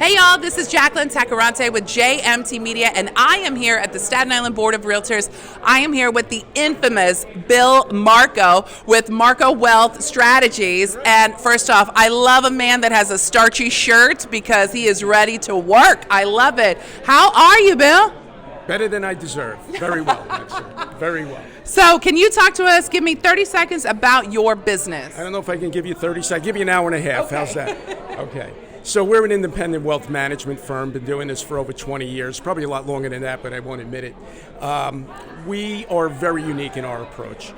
Hey y'all, this is Jacqueline Tacarante with JMT Media, and I am here at the Staten Island Board of Realtors. I am here with the infamous Bill Marco with Marco Wealth Strategies. And first off, I love a man that has a starchy shirt because he is ready to work. I love it. How are you, Bill? Better than I deserve. Very well, actually. Very well. So can you talk to us, give me 30 seconds about your business? I don't know if I can give you 30 seconds. I'll give you an hour and a half. Okay. How's that? Okay. So we're an independent wealth management firm, been doing this for over 20 years, probably a lot longer than that, but I won't admit it. We are very unique in our approach.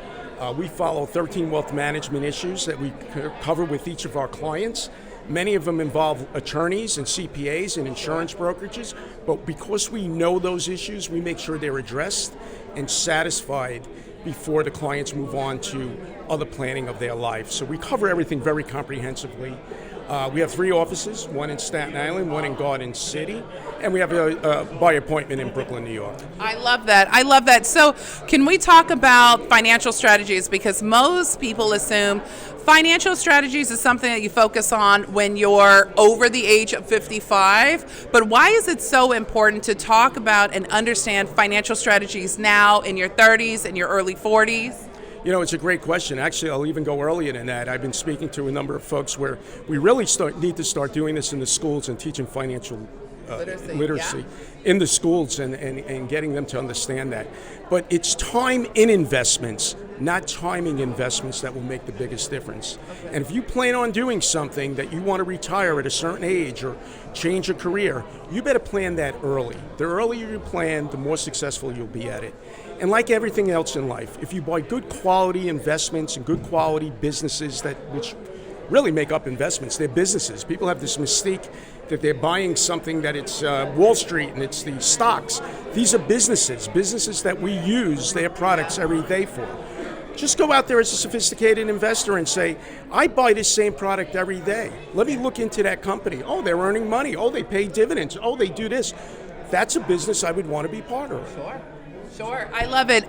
We follow 13 wealth management issues that we cover with each of our clients. Many of them involve attorneys and CPAs and insurance brokerages, but because we know those issues, we make sure they're addressed and satisfied before the clients move on to other planning of their life. So we cover everything very comprehensively. We have 3 offices, one in Staten Island, one in Garden City, and we have a by appointment in Brooklyn, New York. I love that. I love that. So can we talk about financial strategies? Because most people assume financial strategies is something that you focus on when you're over the age of 55. But why is it so important to talk about and understand financial strategies now in your 30s and your early 40s? You know, it's a great question. Actually, I'll even go earlier than that. I've been speaking to a number of folks where we really need to start doing this in the schools and teaching financial literacy in the schools and getting them to understand that. But it's time in investments, not timing investments, that will make the biggest difference. Okay. And if you plan on doing something that you want to retire at a certain age or change a career, you better plan that early. The earlier you plan, the more successful you'll be at it. And like everything else in life, if you buy good quality investments and good quality businesses which really make up investments, they're businesses. People have this mystique that they're buying something, that it's Wall Street and it's the stocks. These are businesses that we use their products every day for. Just go out there as a sophisticated investor and say, I buy this same product every day. Let me look into that company. Oh, they're earning money. Oh, they pay dividends. Oh, they do this. That's a business I would want to be part of. Sure, I love it.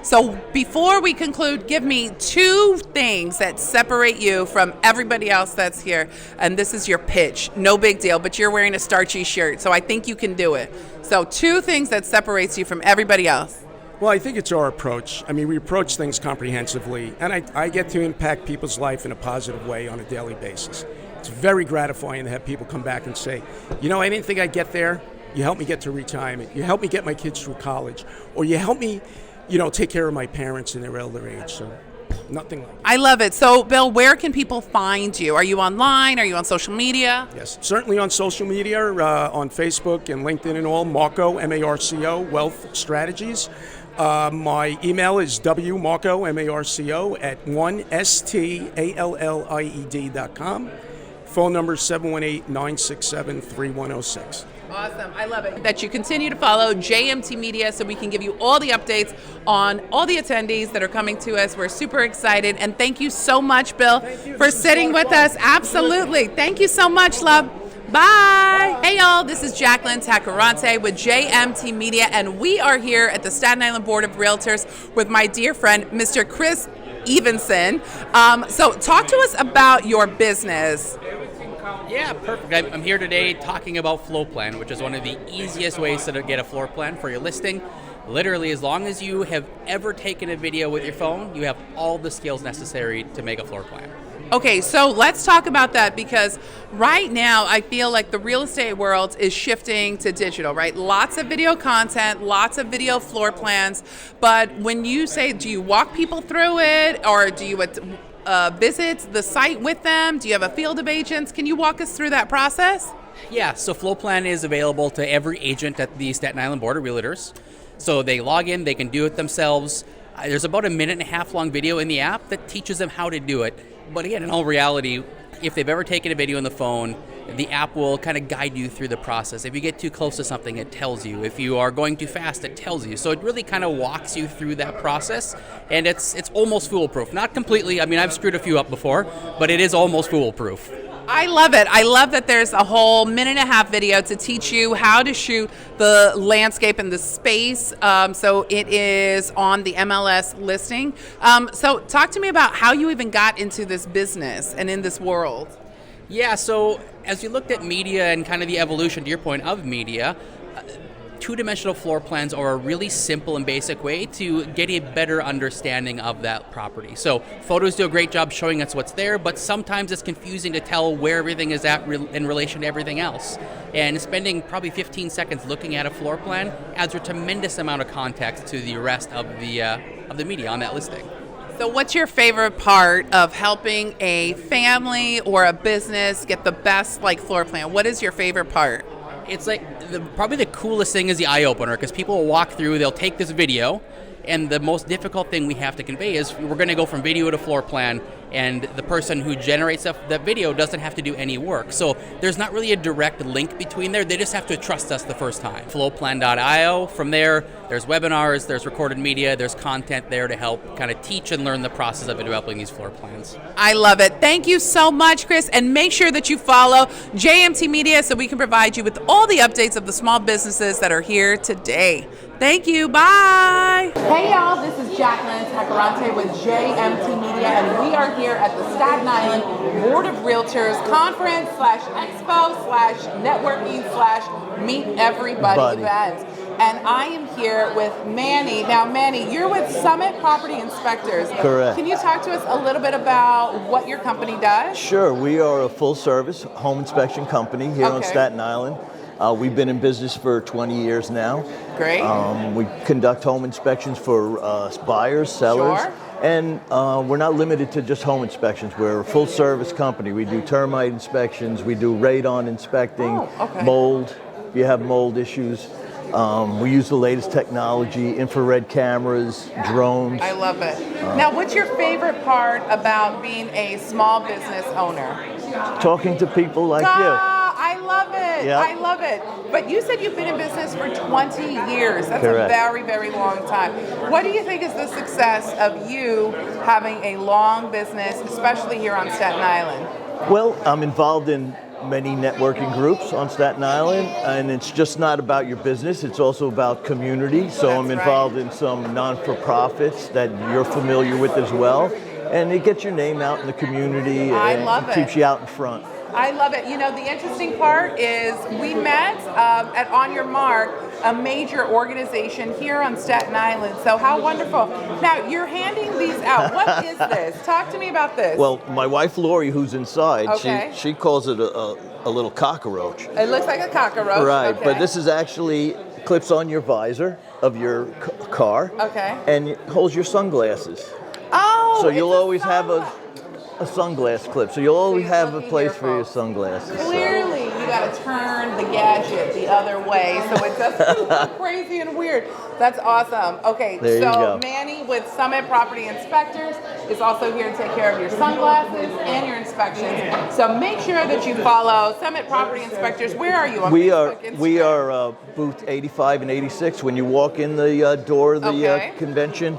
So before we conclude, give me 2 things that separate you from everybody else that's here. And this is your pitch. No big deal, but you're wearing a starchy shirt, so I think you can do it. So 2 things that separates you from everybody else. Well, I think it's our approach. I mean, we approach things comprehensively, and I get to impact people's life in a positive way on a daily basis. It's very gratifying to have people come back and say, you know, I didn't think I'd get there. You helped me get to retirement. You helped me get my kids through college. Or you helped me, take care of my parents in their elder age. So nothing like that. I love it. So, Bill, where can people find you? Are you online? Are you on social media? Yes, certainly on social media, on Facebook and LinkedIn and all. Marco, M-A-R-C-O, Wealth Strategies. My email is wmarco, M-A-R-C-O, at 1stalllied.com. Phone number is 718-967-3106. Awesome. I love it. That you continue to follow JMT Media so we can give you all the updates on all the attendees that are coming to us. We're super excited. And thank you so much, Bill, for sitting with us. Absolutely. Thank you so much, love. Bye. Hey, y'all. This is Jacqueline Tacarante with JMT Media, and we are here at the Staten Island Board of Realtors with my dear friend, Mr. Chris Evenson. So talk to us about your business. Yeah, perfect. I'm here today talking about floor plan, which is one of the easiest ways to get a floor plan for your listing. Literally, as long as you have ever taken a video with your phone, you have all the skills necessary to make a floor plan. Okay, so let's talk about that, because right now I feel like the real estate world is shifting to digital, right? Lots of video content, lots of video floor plans. But when you say, do you walk people through it, or do you visit the site with them? Do you have a field of agents? Can you walk us through that process? Yeah, so floor plan is available to every agent at the Staten Island Board of Realtors. So they log in, they can do it themselves. There's about a 1.5-minute long video in the app that teaches them how to do it. But again, in all reality, if they've ever taken a video on the phone, the app will kind of guide you through the process. If you get too close to something, it tells you. If you are going too fast, it tells you. So it really kind of walks you through that process, and it's almost foolproof. Not completely. I mean, I've screwed a few up before, but it is almost foolproof. I love it. I love that there's a whole 1.5-minute video to teach you how to shoot the landscape and the space. So it is on the MLS listing. So talk to me about how you even got into this business and in this world. Yeah, so as you looked at media and kind of the evolution, to your point, of media, two-dimensional floor plans are a really simple and basic way to get a better understanding of that property. So photos do a great job showing us what's there, but sometimes it's confusing to tell where everything is at in relation to everything else. And spending probably 15 seconds looking at a floor plan adds a tremendous amount of context to the rest of the media on that listing. So what's your favorite part of helping a family or a business get the best floor plan? What is your favorite part? It's probably the coolest thing is the eye opener, because people will walk through, they'll take this video, and the most difficult thing we have to convey is we're going to go from video to floor plan, and the person who generates that video doesn't have to do any work. So there's not really a direct link between there. They just have to trust us the first time. Flowplan.io. From there, there's webinars, there's recorded media, there's content there to help kind of teach and learn the process of developing these floor plans. I love it. Thank you so much, Chris. And make sure that you follow JMT Media so we can provide you with all the updates of the small businesses that are here today. Thank you. Bye. Hey, y'all. This is Jacqueline Tacarante with JMT Media, and we are here at the Staten Island Board of Realtors Conference /Expo /Networking /Meet Everybody event. And I am here with Manny. Now, Manny, you're with Summit Property Inspectors. Correct. Can you talk to us a little bit about what your company does? Sure. We are a full-service home inspection company here on Staten Island. We've been in business for 20 years now. Great. We conduct home inspections for buyers, sellers. Sure. And we're not limited to just home inspections. We're a full-service company. We do termite inspections. We do radon inspecting, mold, if you have mold issues. We use the latest technology, infrared cameras, drones. I love it. Now, what's your favorite part about being a small business owner? Talking to people like you. I love it. Yep. I love it. But you said you've been in business for 20 years. That's Correct. a very, very long time. What do you think is the success of you having a long business, especially here on Staten Island? Well, I'm involved in many networking groups on Staten Island, and it's just not about your business, it's also about community. So I'm involved in some non-for-profits that you're familiar with as well, and it gets your name out in the community and keeps you out in front. I love it. You know, the interesting part is we met at On Your Mark, a major organization here on Staten Island. So how wonderful. Now, you're handing these out. What is this? Talk to me about this. Well, my wife, Lori, who's inside, she calls it a little cockroach. It looks like a cockroach. Right, but this is actually clips on your visor of your car. Okay. And it holds your sunglasses. Oh, so you'll always have a sunglass clip. So you'll always have a place for your sunglasses. Clearly, you got to turn the gadget the other way so it doesn't look crazy and weird. That's awesome. Okay, there you go. Manny with Summit Property Inspectors is also here to take care of your sunglasses and your inspections. So make sure that you follow Summit Property Inspectors. Where are you on Facebook, Instagram? We are booth 85 and 86. When you walk in the door of the convention,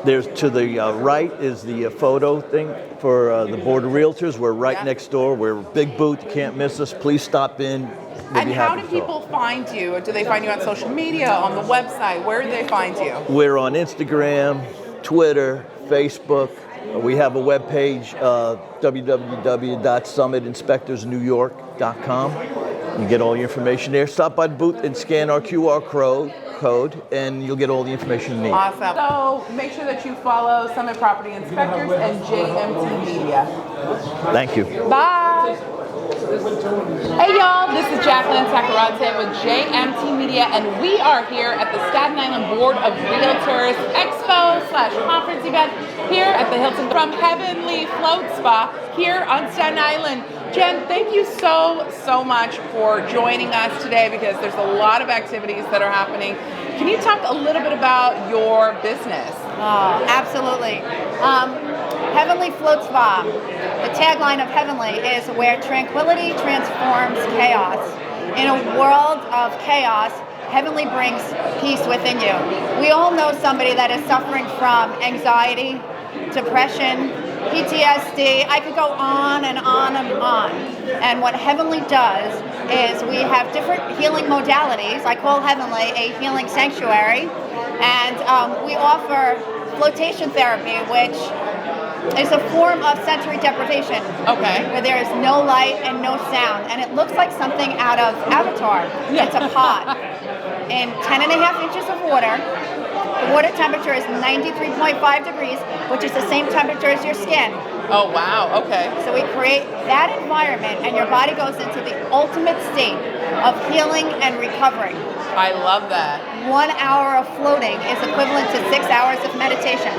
there's to the right is the photo thing for the Board of Realtors. We're right next door. We're a big booth. You can't miss us. Please stop in. And how do people find you? Do they find you on social media, on the website? Where do they find you? We're on Instagram, Twitter, Facebook. We have a webpage, www.summitinspectorsnewyork.com. You get all your information there. Stop by the booth and scan our QR code, and you'll get all the information you need. Awesome. So make sure that you follow Summit Property Inspectors and JMT Media. Thank you. Bye. Hey y'all, this is Jacqueline Tacarante with JMT Media, and we are here at the Staten Island Board of Realtors Expo /Conference event here at the Hilton from Heavenly Float Spa here on Staten Island. Jen, thank you so much for joining us today, because there's a lot of activities that are happening. Can you talk a little bit about your business? Absolutely. Heavenly Float Spa. The tagline of Heavenly is where tranquility transforms chaos. In a world of chaos, Heavenly brings peace within you. We all know somebody that is suffering from anxiety, depression, PTSD. I could go on and on and on. And what Heavenly does is we have different healing modalities. I call Heavenly a healing sanctuary. And we offer flotation therapy, which is a form of sensory deprivation. Okay. Where there is no light and no sound. And it looks like something out of Avatar. It's a pod. In 10.5 inches of water. The water temperature is 93.5 degrees, which is the same temperature as your skin. Oh, wow. Okay. So we create that environment, and your body goes into the ultimate state of healing and recovery. I love that. 1 hour of floating is equivalent to 6 hours of meditation.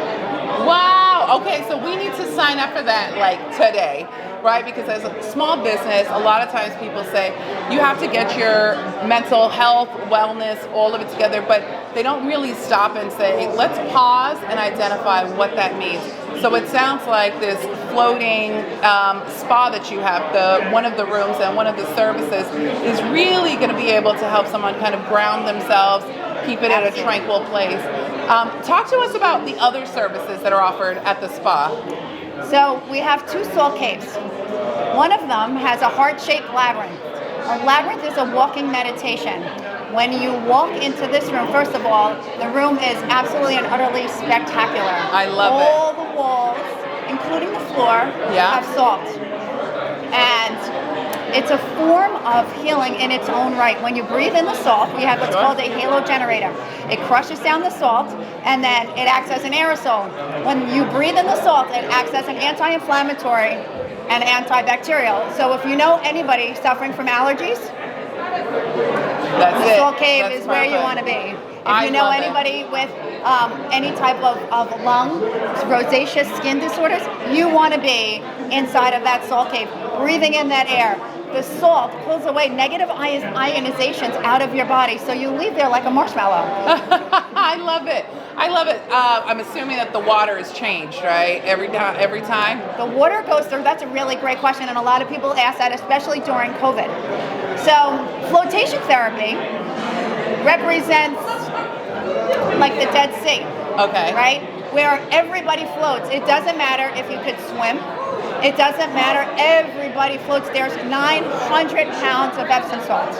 Wow. Okay, so we need to sign up for that like today, right? Because as a small business, a lot of times people say you have to get your mental health, wellness, all of it together, but they don't really stop and say, let's pause and identify what that means. So it sounds like this floating spa that you have, one of the rooms and one of the services is really going to be able to help someone kind of ground themselves, keep it in a tranquil place. Talk to us about the other services that are offered at the spa. So we have 2 soul caves. One of them has a heart-shaped labyrinth. A labyrinth is a walking meditation. When you walk into this room, first of all, the room is absolutely and utterly spectacular. I love it. All the walls, including the floor, have salt. And it's a form of healing in its own right. When you breathe in the salt, we have what's called a halo generator. It crushes down the salt, and then it acts as an aerosol. When you breathe in the salt, it acts as an anti-inflammatory and antibacterial. So if you know anybody suffering from allergies, the soul cave is where you want to be. If you know anybody with any type of lung, rosacea skin disorders, you want to be inside of that salt cave, breathing in that air. The salt pulls away negative ionizations out of your body, so you leave there like a marshmallow. I love it. I love it. I'm assuming that the water is changed, right? Every time? The water goes through. That's a really great question, and a lot of people ask that, especially during COVID. So flotation therapy represents like the Dead Sea. Okay. Right? Where everybody floats. It doesn't matter if you could swim. It doesn't matter. Everybody floats. There's 900 pounds of Epsom salt.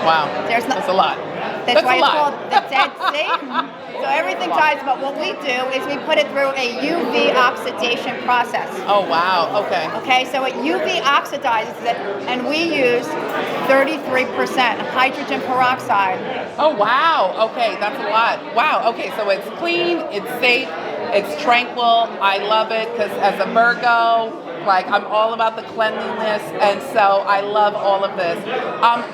Wow. That's a lot. That's why it's called the Dead Sea. So everything ties, but what we do is we put it through a UV oxidation process. Oh, wow. Okay. Okay, so it UV oxidizes it, and we use 33% hydrogen peroxide. Oh, wow. Okay, that's a lot. Wow. Okay, so it's clean, it's safe, it's tranquil. I love it because as a Virgo, like I'm all about the cleanliness, and so I love all of this.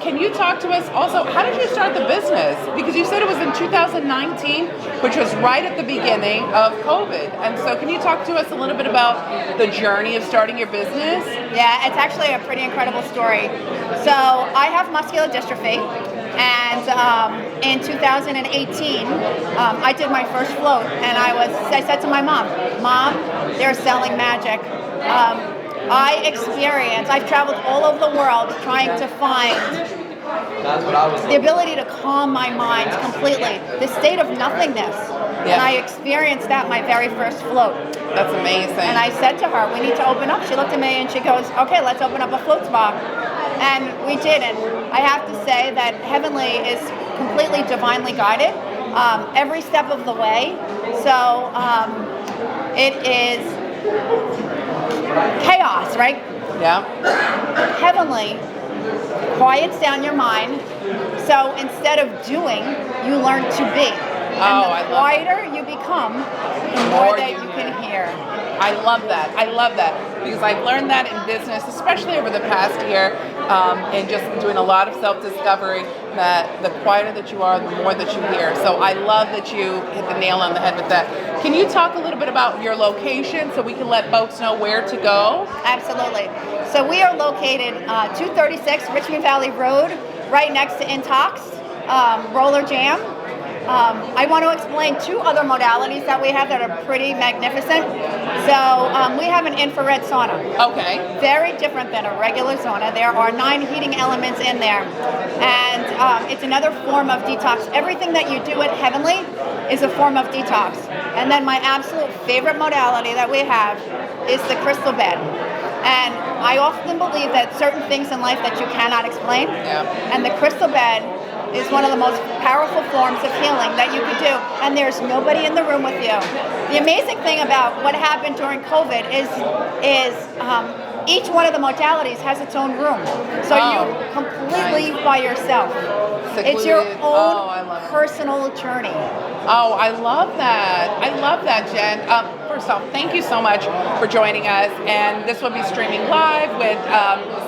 Can you talk to us also, how did you start the business? Because you said it was in 2019, which was right at the beginning of COVID. And so can you talk to us a little bit about the journey of starting your business? Yeah, it's actually a pretty incredible story. So I have muscular dystrophy. And in 2018, I did my first float, and I said to my mom, they're selling magic. I've traveled all over the world trying to find the ability to calm my mind completely, the state of nothingness. Yeah. And I experienced that my very first float. That's amazing. And I said to her, we need to open up. She looked at me and she goes, okay, let's open up a float spa. And we did, and I have to say that Heavenly is completely divinely guided every step of the way. So it is chaos, right? Yeah. Heavenly quiets down your mind. So instead of doing, you learn to be. And the quieter you become, the more that you can hear. I love that. I love that because I've learned that in business, especially over the past year, and just doing a lot of self-discovery, that the quieter that you are, the more that you hear. So I love that you hit the nail on the head with that. Can you talk a little bit about your location so we can let folks know where to go? Absolutely. So we are located 236 Richmond Valley Road, right next to Intox Roller Jam. I want to explain 2 other modalities that we have that are pretty magnificent. So we have an infrared sauna. Okay. Very different than a regular sauna. There are 9 heating elements in there. And it's another form of detox. Everything that you do at Heavenly is a form of detox. And then my absolute favorite modality that we have is the crystal bed. And I often believe that certain things in life that you cannot explain. Yeah. And the crystal bed is one of the most powerful forms of healing that you could do, and there's nobody in the room with you. The amazing thing about what happened during COVID is each one of the modalities has its own room, so you're completely by yourself. It's your own personal journey. Oh, I love that. I love that, Jen. First off, thank you so much for joining us. And this will be streaming live with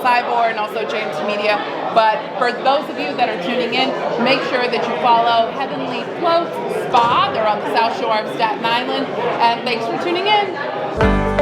Cyborg and also JMT Media. But for those of you that are tuning in, make sure that you follow Heavenly Float Spa. They're on the South Shore of Staten Island. And thanks for tuning in.